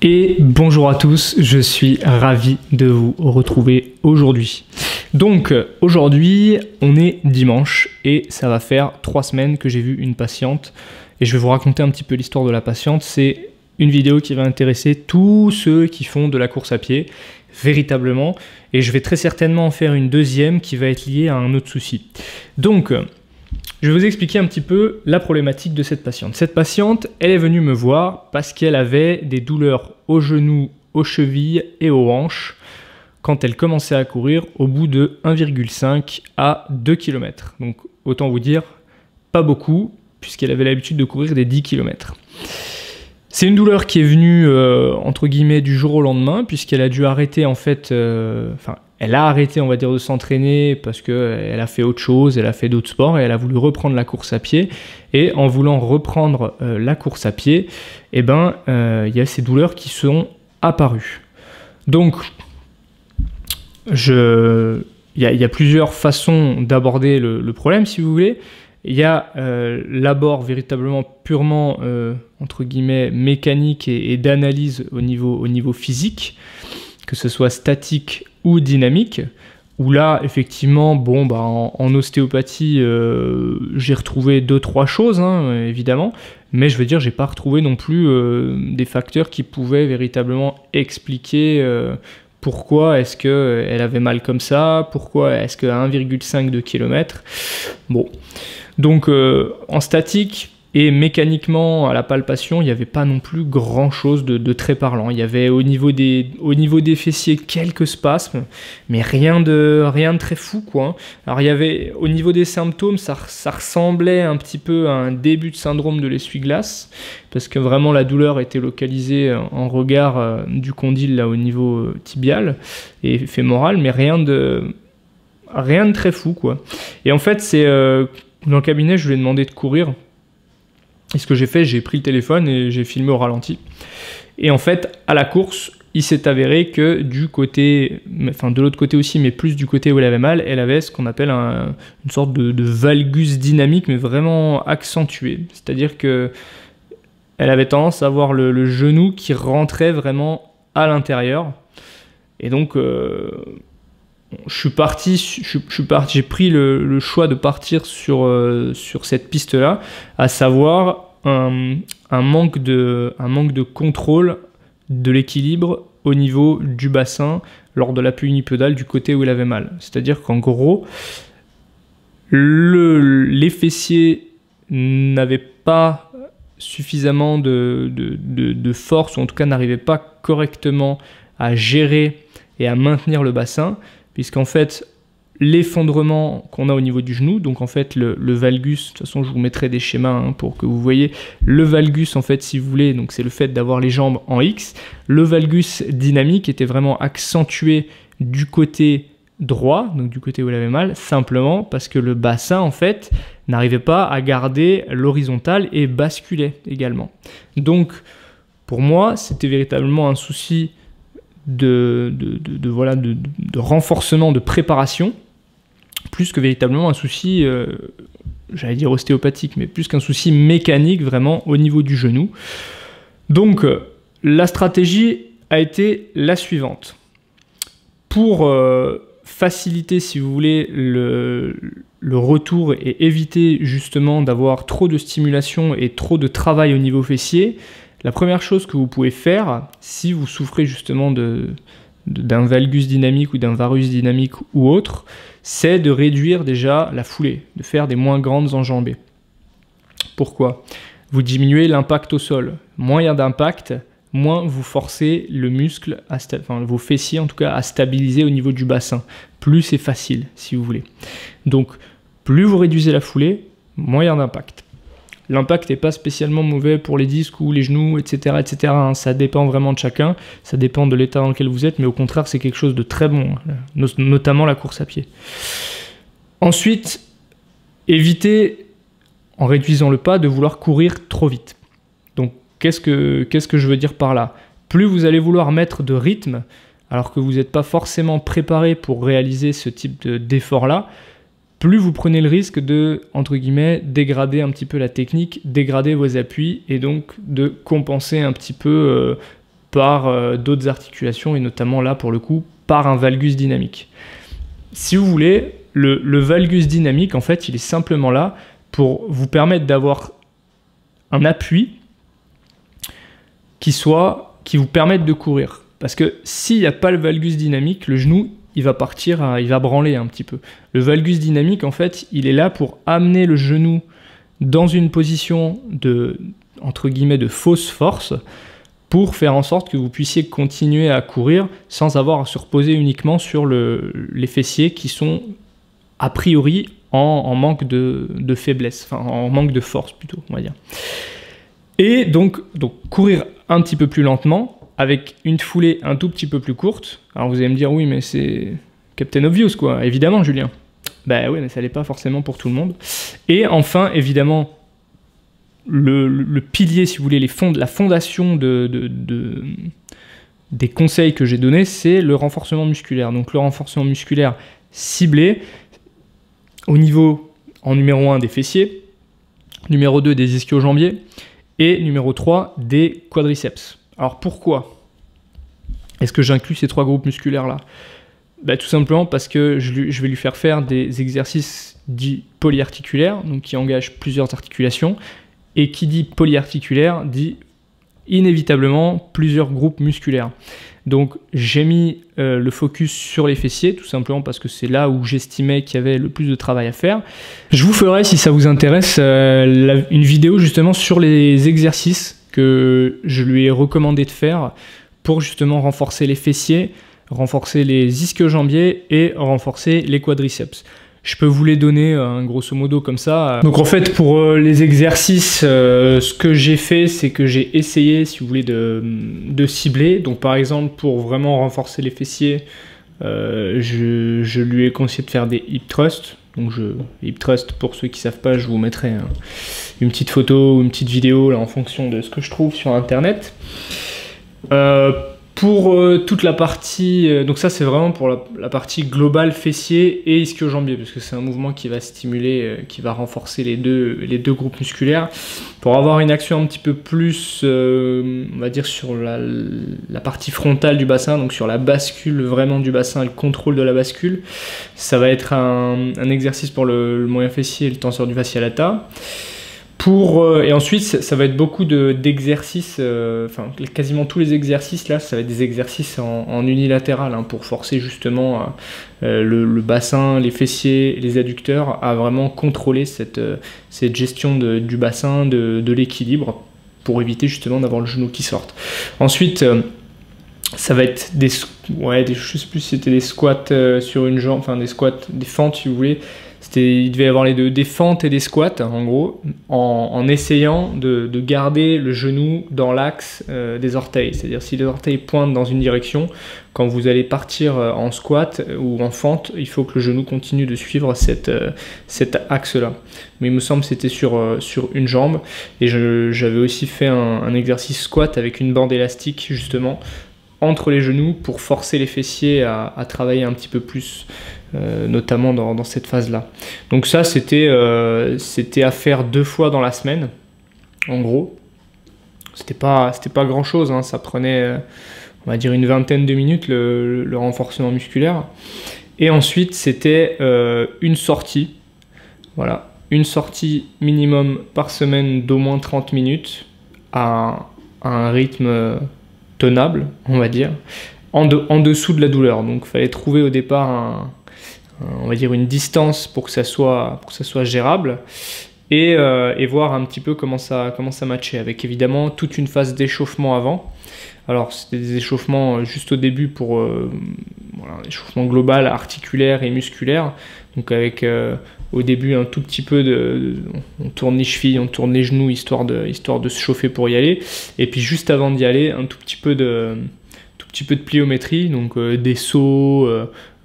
Et bonjour à tous, je suis ravi de vous retrouver aujourd'hui. Donc aujourd'hui on est dimanche et ça va faire 3 semaines que j'ai vu une patiente et je vais vous raconter un petit peu l'histoire de la patiente. C'est une vidéo qui va intéresser tous ceux qui font de la course à pied véritablement et je vais très certainement en faire une deuxième qui va être liée à un autre souci. Donc je vais vous expliquer un petit peu la problématique de cette patiente. Cette patiente, elle est venue me voir parce qu'elle avait des douleurs aux genoux, aux chevilles et aux hanches quand elle commençait à courir au bout de 1,5 à 2 km. Donc autant vous dire, pas beaucoup, puisqu'elle avait l'habitude de courir des 10 km. C'est une douleur qui est venue, entre guillemets, du jour au lendemain, puisqu'elle a dû arrêter, en fait, elle a arrêté, on va dire, de s'entraîner parce qu'elle a fait autre chose, elle a fait d'autres sports et elle a voulu reprendre la course à pied. Et en voulant reprendre la course à pied, eh ben, y a ces douleurs qui sont apparues. Donc, il y a plusieurs façons d'aborder le problème, si vous voulez. Il y a l'abord véritablement purement, entre guillemets, mécanique et d'analyse au niveau physique, que ce soit statique ou dynamique, où là, effectivement, bon, bah, en ostéopathie, j'ai retrouvé 2-3 choses, hein, évidemment, mais je veux dire, j'ai pas retrouvé non plus des facteurs qui pouvaient véritablement expliquer pourquoi est-ce qu'elle avait mal comme ça, pourquoi est-ce qu'à 1,5 km. Bon, donc en statique et mécaniquement à la palpation, il n'y avait pas non plus grand chose de très parlant. Il y avait au niveau des fessiers quelques spasmes, mais rien de très fou, quoi. Alors il y avait au niveau des symptômes, ça ressemblait un petit peu à un début de syndrome de l'essuie-glace, parce que vraiment la douleur était localisée en regard du condyle là au niveau tibial et fémoral, mais rien de très fou, quoi. Et en fait, c'est dans le cabinet, je lui ai demandé de courir. Et ce que j'ai fait, j'ai pris le téléphone et j'ai filmé au ralenti. Et en fait, à la course, il s'est avéré que du côté, enfin de l'autre côté aussi, mais plus du côté où elle avait mal, elle avait ce qu'on appelle une sorte de valgus dynamique, mais vraiment accentué. C'est-à-dire que elle avait tendance à avoir le genou qui rentrait vraiment à l'intérieur. Et donc, j'ai pris le choix de partir sur cette piste-là, à savoir un manque de contrôle de l'équilibre au niveau du bassin lors de l'appui unipodal du côté où il avait mal. C'est-à-dire qu'en gros, les fessiers n'avaient pas suffisamment de force, ou en tout cas n'arrivaient pas correctement à gérer et à maintenir le bassin, puisqu'en fait, l'effondrement qu'on a au niveau du genou, donc en fait le valgus, de toute façon je vous mettrai des schémas pour que vous voyez, le valgus en fait si vous voulez, donc c'est le fait d'avoir les jambes en X, le valgus dynamique était vraiment accentué du côté droit, donc du côté où elle avait mal, simplement parce que le bassin en fait n'arrivait pas à garder l'horizontale et basculait également. Donc pour moi c'était véritablement un souci de renforcement, de préparation, plus que véritablement un souci, j'allais dire ostéopathique, mais plus qu'un souci mécanique vraiment au niveau du genou. Donc la stratégie a été la suivante. Pour faciliter, si vous voulez, le retour et éviter justement d'avoir trop de stimulation et trop de travail au niveau fessier, la première chose que vous pouvez faire, si vous souffrez justement d'un valgus dynamique ou d'un varus dynamique ou autre, c'est de réduire déjà la foulée, de faire des moins grandes enjambées. Pourquoi? Vous diminuez l'impact au sol. Moins il y a d'impact, moins vous forcez le muscle, vos fessiers en tout cas, à stabiliser au niveau du bassin. Plus c'est facile, si vous voulez. Donc, plus vous réduisez la foulée, moins il y a d'impact. L'impact n'est pas spécialement mauvais pour les disques ou les genoux, etc. etc. Ça dépend vraiment de chacun, ça dépend de l'état dans lequel vous êtes, mais au contraire, c'est quelque chose de très bon, notamment la course à pied. Ensuite, évitez, en réduisant le pas, de vouloir courir trop vite. Donc, qu'est-ce que je veux dire par là? Plus vous allez vouloir mettre de rythme, alors que vous n'êtes pas forcément préparé pour réaliser ce type d'effort-là, plus vous prenez le risque de, entre guillemets, dégrader un petit peu la technique, dégrader vos appuis et donc de compenser un petit peu par d'autres articulations, et notamment là pour le coup par un valgus dynamique. Si vous voulez, le valgus dynamique, en fait, il est simplement là pour vous permettre d'avoir un appui qui vous permette de courir. Parce que s'il n'y a pas le valgus dynamique, le genou, il va partir, il va branler un petit peu. Le valgus dynamique, en fait, il est là pour amener le genou dans une position de, entre guillemets, de fausse force, pour faire en sorte que vous puissiez continuer à courir sans avoir à se reposer uniquement sur les fessiers qui sont a priori en manque de faiblesse, enfin en manque de force plutôt, on va dire. Et donc courir un petit peu plus lentement, avec une foulée un tout petit peu plus courte. Alors vous allez me dire, oui, mais c'est Captain Obvious, quoi. Évidemment, Julien. Ben oui, mais ça l'est pas forcément pour tout le monde. Et enfin, évidemment, le pilier, si vous voulez, la fondation des conseils que j'ai donnés, c'est le renforcement musculaire. Donc le renforcement musculaire ciblé au niveau, en numéro 1, des fessiers, numéro 2, des ischio-jambiers, et numéro 3, des quadriceps. Alors pourquoi est-ce que j'inclus ces 3 groupes musculaires-là? Ben, tout simplement parce que je vais lui faire des exercices dits polyarticulaires, donc qui engagent plusieurs articulations, et qui dit polyarticulaire dit inévitablement plusieurs groupes musculaires. Donc j'ai mis le focus sur les fessiers, tout simplement parce que c'est là où j'estimais qu'il y avait le plus de travail à faire. Je vous ferai, si ça vous intéresse, une vidéo justement sur les exercices que je lui ai recommandé de faire pour justement renforcer les fessiers, renforcer les ischio-jambiers et renforcer les quadriceps. Je peux vous les donner grosso modo comme ça. Donc en fait pour les exercices, ce que j'ai fait, c'est que j'ai essayé, si vous voulez, de cibler. Donc par exemple pour vraiment renforcer les fessiers, je lui ai conseillé de faire des hip thrusts. Donc hip thrust, pour ceux qui ne savent pas, je vous mettrai une petite photo ou une petite vidéo là, en fonction de ce que je trouve sur internet. Pour toute la partie, donc ça c'est vraiment pour la partie globale fessier et ischio-jambier, parce que c'est un mouvement qui va stimuler, qui va renforcer les deux groupes musculaires, pour avoir une action un petit peu plus, on va dire sur la partie frontale du bassin, donc sur la bascule vraiment du bassin et le contrôle de la bascule. Ça va être un exercice pour le moyen fessier et le tenseur du fascia lata. Et ensuite, ça va être beaucoup d'exercices, enfin quasiment tous les exercices là, ça va être des exercices en unilatéral hein, pour forcer justement le bassin, les fessiers, les adducteurs à vraiment contrôler cette gestion du bassin, de l'équilibre, pour éviter justement d'avoir le genou qui sorte. Ensuite, ça va être je sais plus si c'était des squats sur une jambe, enfin des squats, des fentes si vous voulez. Il devait y avoir les deux, des fentes et des squats, en gros, en essayant de garder le genou dans l'axe des orteils. C'est-à-dire si les orteils pointent dans une direction, quand vous allez partir en squat ou en fente, il faut que le genou continue de suivre cet axe-là. Mais il me semble que c'était sur une jambe. Et j'avais aussi fait un exercice squat avec une bande élastique, justement, entre les genoux pour forcer les fessiers à travailler un petit peu plus, notamment dans cette phase-là. Donc ça, c'était à faire 2 fois dans la semaine, en gros. C'était pas grand-chose, hein, ça prenait, on va dire, une vingtaine de minutes, le renforcement musculaire. Et ensuite, c'était une sortie, voilà, une sortie minimum par semaine d'au moins 30 minutes, à un rythme tenable, on va dire, en dessous de la douleur. Donc il fallait trouver au départ on va dire une distance pour que ça soit gérable, et voir un petit peu comment ça matchait, avec évidemment toute une phase d'échauffement avant. Alors c'était des échauffements juste au début pour voilà, échauffement global, articulaire et musculaire, donc avec au début un tout petit peu on tourne les chevilles, on tourne les genoux, histoire de se chauffer pour y aller, et puis juste avant d'y aller un tout petit peu de pliométrie, donc des sauts,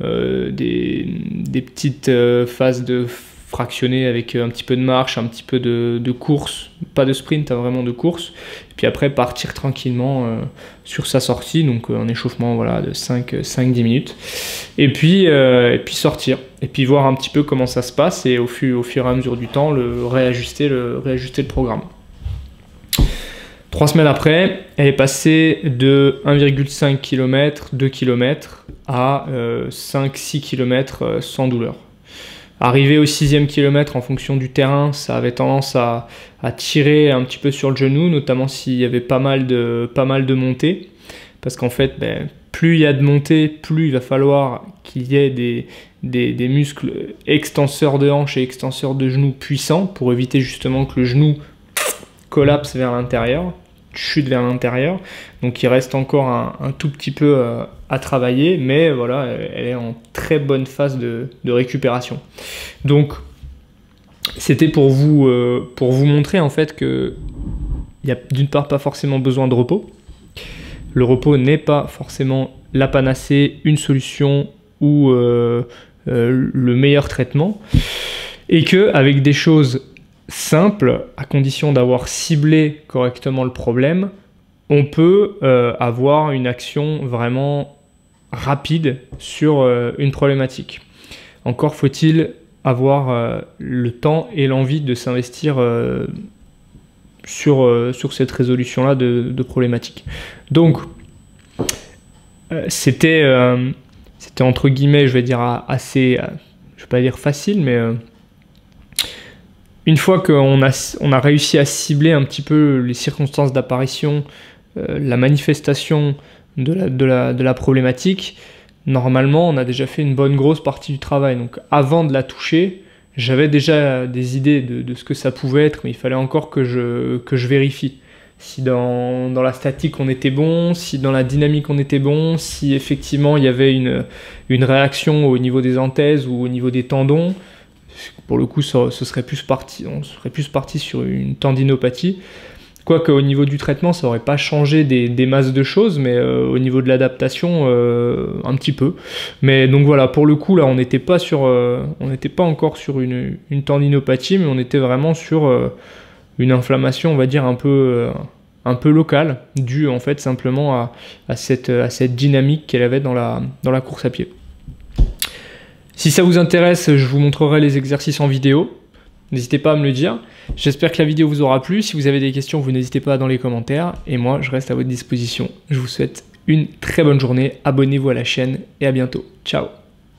des petites phases de fractionnées avec un petit peu de marche, un petit peu de course, pas de sprint, vraiment de course, et puis après partir tranquillement sur sa sortie, donc un échauffement voilà, de 5-10 minutes, et puis sortir, et puis voir un petit peu comment ça se passe, et au fur et à mesure du temps réajuster le programme. 3 semaines après, elle est passée de 1,5 km, 2 km à 5-6 km sans douleur. Arrivé au 6e kilomètre, en fonction du terrain, ça avait tendance à tirer un petit peu sur le genou, notamment s'il y avait pas mal de montées. Parce qu'en fait, plus il y a de montées, plus il va falloir qu'il y ait des muscles extenseurs de hanches et extenseurs de genoux puissants pour éviter justement que le genou collapse vers l'intérieur, chute vers l'intérieur. Donc il reste encore un tout petit peu à travailler, mais voilà, elle est en très bonne phase de récupération. Donc c'était pour vous montrer en fait que il n'y a d'une part pas forcément besoin de repos. Le repos n'est pas forcément la panacée, une solution ou le meilleur traitement, et que avec des choses simple, à condition d'avoir ciblé correctement le problème, on peut avoir une action vraiment rapide sur une problématique. Encore faut-il avoir le temps et l'envie de s'investir sur cette résolution-là de problématique. Donc, c'était entre guillemets, je vais dire assez, je vais pas dire facile, mais une fois qu'on a réussi à cibler un petit peu les circonstances d'apparition, la manifestation de la problématique, normalement on a déjà fait une bonne grosse partie du travail. Donc avant de la toucher, j'avais déjà des idées de ce que ça pouvait être, mais il fallait encore que je vérifie. Si dans la statique on était bon, si dans la dynamique on était bon, si effectivement il y avait une réaction au niveau des anthèses ou au niveau des tendons. Pour le coup, on serait plus parti sur une tendinopathie. Quoique au niveau du traitement, ça n'aurait pas changé des masses de choses, mais au niveau de l'adaptation, un petit peu. Mais donc voilà, pour le coup, là, on n'était pas encore sur une tendinopathie, mais on était vraiment sur une inflammation, on va dire, un peu locale, due en fait simplement à cette dynamique qu'elle avait dans la course à pied. Si ça vous intéresse, je vous montrerai les exercices en vidéo. N'hésitez pas à me le dire. J'espère que la vidéo vous aura plu. Si vous avez des questions, vous n'hésitez pas dans les commentaires. Et moi, je reste à votre disposition. Je vous souhaite une très bonne journée. Abonnez-vous à la chaîne et à bientôt. Ciao!